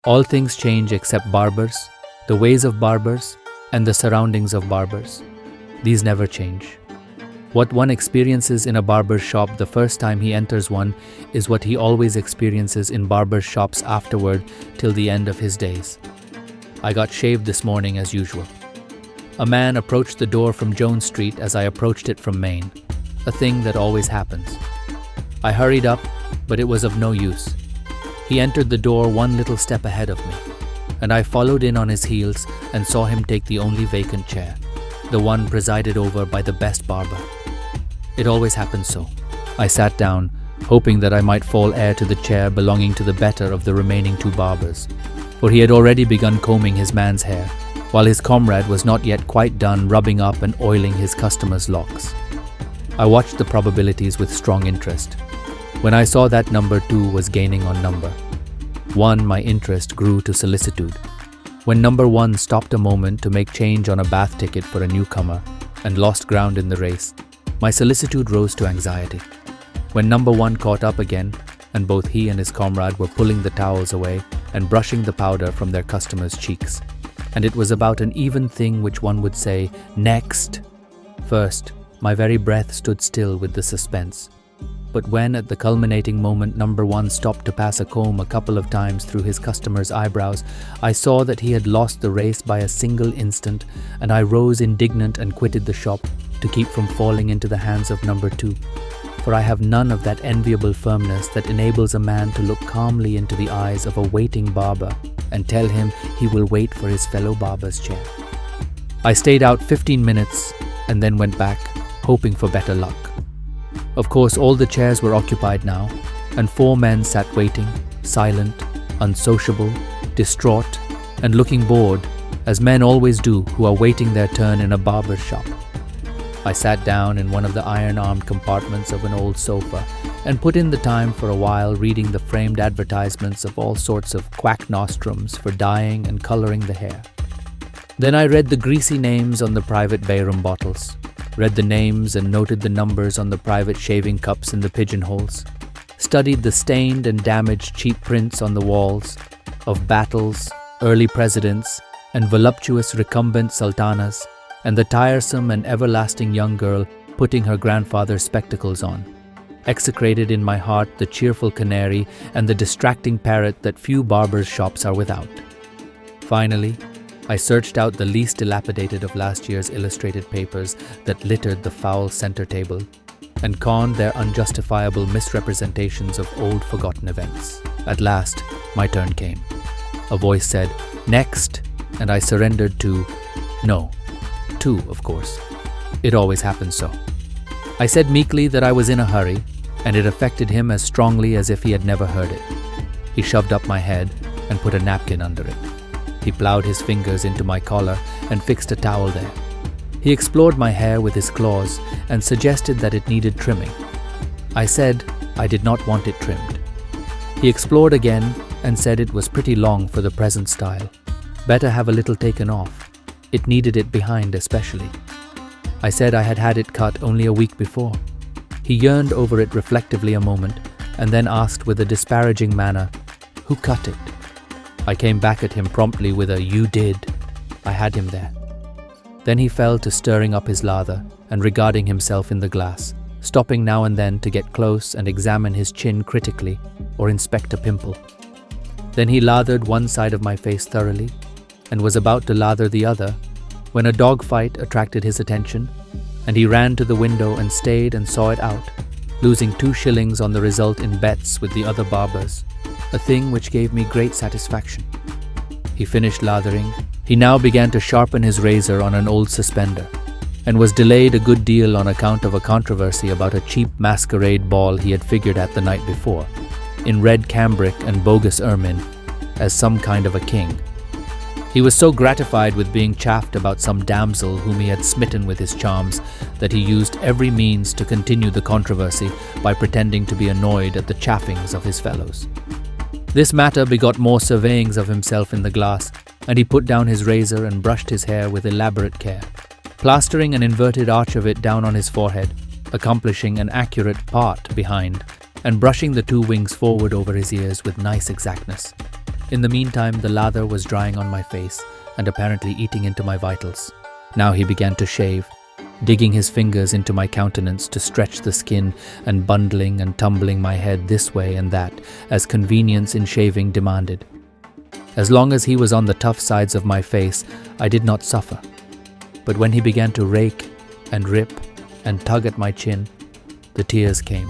All things change except barbers, the ways of barbers, and the surroundings of barbers. These never change. What one experiences in a barber shop the first time he enters one is what he always experiences in barber shops afterward till the end of his days. I got shaved this morning as usual. A man approached the door from Jones Street as I approached it from Main, a thing that always happens. I hurried up, but it was of no use. He entered the door one little step ahead of me, and I followed in on his heels and saw him take the only vacant chair, the one presided over by the best barber. It always happens so. I sat down, hoping that I might fall heir to the chair belonging to the better of the remaining two barbers, for he had already begun combing his man's hair, while his comrade was not yet quite done rubbing up and oiling his customer's locks. I watched the probabilities with strong interest. When I saw that number 2 was gaining on number 1, my interest grew to solicitude. When number 1 stopped a moment to make change on a bath ticket for a newcomer and lost ground in the race, my solicitude rose to anxiety. When number 1 caught up again, and both he and his comrade were pulling the towels away and brushing the powder from their customers' cheeks, and it was about an even thing which one would say, "Next!" First, my very breath stood still with the suspense. But when at the culminating moment number 1 stopped to pass a comb a couple of times through his customer's eyebrows, I saw that he had lost the race by a single instant, and I rose indignant and quitted the shop to keep from falling into the hands of number 2. For I have none of that enviable firmness that enables a man to look calmly into the eyes of a waiting barber and tell him he will wait for his fellow barber's chair. I stayed out 15 minutes and then went back, hoping for better luck. Of course, all the chairs were occupied now, and 4 men sat waiting, silent, unsociable, distraught, and looking bored, as men always do who are waiting their turn in a barber shop. I sat down in one of the iron-armed compartments of an old sofa and put in the time for a while reading the framed advertisements of all sorts of quack nostrums for dyeing and coloring the hair. Then I read the greasy names on the private bayroom bottles, read the names and noted the numbers on the private shaving cups in the pigeonholes, studied the stained and damaged cheap prints on the walls of battles, early presidents, and voluptuous recumbent sultanas, and the tiresome and everlasting young girl putting her grandfather's spectacles on, execrated in my heart the cheerful canary and the distracting parrot that few barbers' shops are without. Finally, I searched out the least dilapidated of last year's illustrated papers that littered the foul center table and conned their unjustifiable misrepresentations of old forgotten events. At last, my turn came. A voice said, "Next," and I surrendered to no. 2, of course. It always happens so. I said meekly that I was in a hurry, and it affected him as strongly as if he had never heard it. He shoved up my head and put a napkin under it. He plowed his fingers into my collar and fixed a towel there. He explored my hair with his claws and suggested that it needed trimming. I said I did not want it trimmed. He explored again and said it was pretty long for the present style. Better have a little taken off. It needed it behind especially. I said I had had it cut only a week before. He yearned over it reflectively a moment and then asked with a disparaging manner, "Who cut it?" I came back at him promptly with a "You did." I had him there. Then he fell to stirring up his lather and regarding himself in the glass, stopping now and then to get close and examine his chin critically or inspect a pimple. Then he lathered one side of my face thoroughly and was about to lather the other when a dogfight attracted his attention, and he ran to the window and stayed and saw it out, losing 2 shillings on the result in bets with the other barbers, a thing which gave me great satisfaction. He finished lathering. He now began to sharpen his razor on an old suspender, and was delayed a good deal on account of a controversy about a cheap masquerade ball he had figured at the night before, in red cambric and bogus ermine, as some kind of a king. He was so gratified with being chaffed about some damsel whom he had smitten with his charms that he used every means to continue the controversy by pretending to be annoyed at the chaffings of his fellows. This matter begot more surveyings of himself in the glass, and he put down his razor and brushed his hair with elaborate care, plastering an inverted arch of it down on his forehead, accomplishing an accurate part behind, and brushing the 2 wings forward over his ears with nice exactness. In the meantime, the lather was drying on my face and apparently eating into my vitals. Now he began to shave, digging his fingers into my countenance to stretch the skin and bundling and tumbling my head this way and that, as convenience in shaving demanded. As long as he was on the tough sides of my face, I did not suffer. But when he began to rake and rip and tug at my chin, the tears came.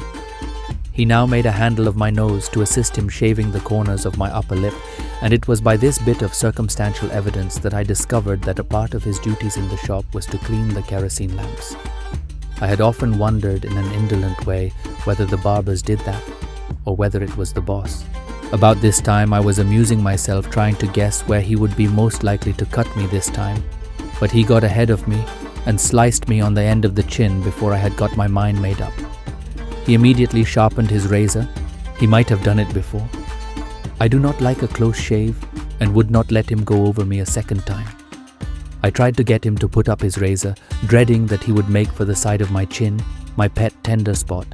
He now made a handle of my nose to assist him shaving the corners of my upper lip, and it was by this bit of circumstantial evidence that I discovered that a part of his duties in the shop was to clean the kerosene lamps. I had often wondered in an indolent way whether the barbers did that, or whether it was the boss. About this time, I was amusing myself trying to guess where he would be most likely to cut me this time, but he got ahead of me and sliced me on the end of the chin before I had got my mind made up. He immediately sharpened his razor. He might have done it before. I do not like a close shave and would not let him go over me a second time. I tried to get him to put up his razor, dreading that he would make for the side of my chin, my pet tender spot,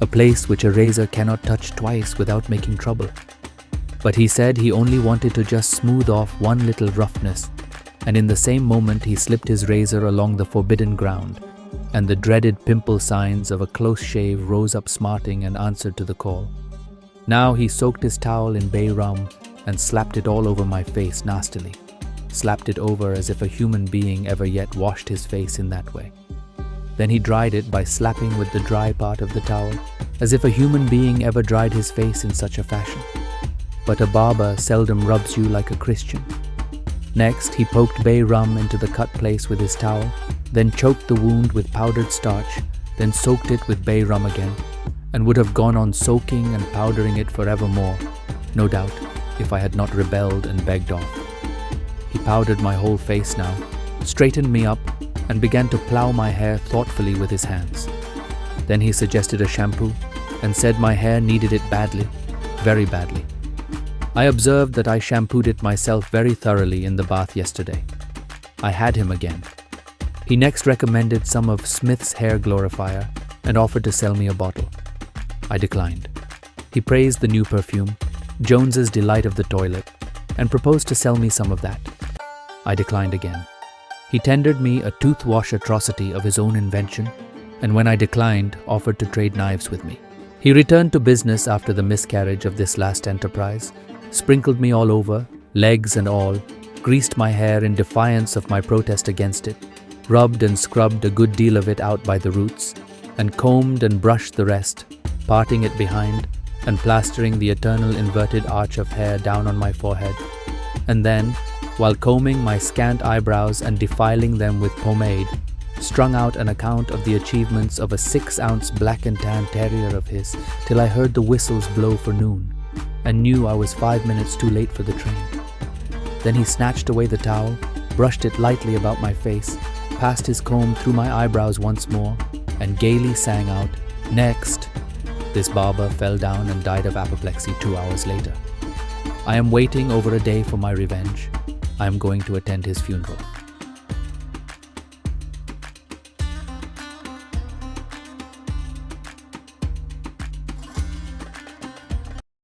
a place which a razor cannot touch twice without making trouble. But he said he only wanted to just smooth off one little roughness, and in the same moment he slipped his razor along the forbidden ground, and the dreaded pimple signs of a close shave rose up smarting and answered to the call. Now he soaked his towel in bay rum and slapped it all over my face nastily, slapped it over as if a human being ever yet washed his face in that way. Then he dried it by slapping with the dry part of the towel, as if a human being ever dried his face in such a fashion. But a barber seldom rubs you like a Christian. Next, he poked bay rum into the cut place with his towel, then choked the wound with powdered starch, then soaked it with bay rum again, and would have gone on soaking and powdering it forevermore, no doubt, if I had not rebelled and begged off. He powdered my whole face now, straightened me up, and began to plow my hair thoughtfully with his hands. Then he suggested a shampoo and said my hair needed it badly, very badly. I observed that I shampooed it myself very thoroughly in the bath yesterday. I had him again. He next recommended some of Smith's hair glorifier and offered to sell me a bottle. I declined. He praised the new perfume, Jones's Delight of the Toilet, and proposed to sell me some of that. I declined again. He tendered me a toothwash atrocity of his own invention, and when I declined, offered to trade knives with me. He returned to business after the miscarriage of this last enterprise, sprinkled me all over, legs and all, greased my hair in defiance of my protest against it, rubbed and scrubbed a good deal of it out by the roots, and combed and brushed the rest, parting it behind and plastering the eternal inverted arch of hair down on my forehead. And then, while combing my scant eyebrows and defiling them with pomade, strung out an account of the achievements of a 6-ounce black and tan terrier of his till I heard the whistles blow for noon, and knew I was 5 minutes too late for the train. Then he snatched away the towel, brushed it lightly about my face, passed his comb through my eyebrows once more, and gaily sang out, "Next!" This barber fell down and died of apoplexy 2 hours later. I am waiting over a day for my revenge. I am going to attend his funeral.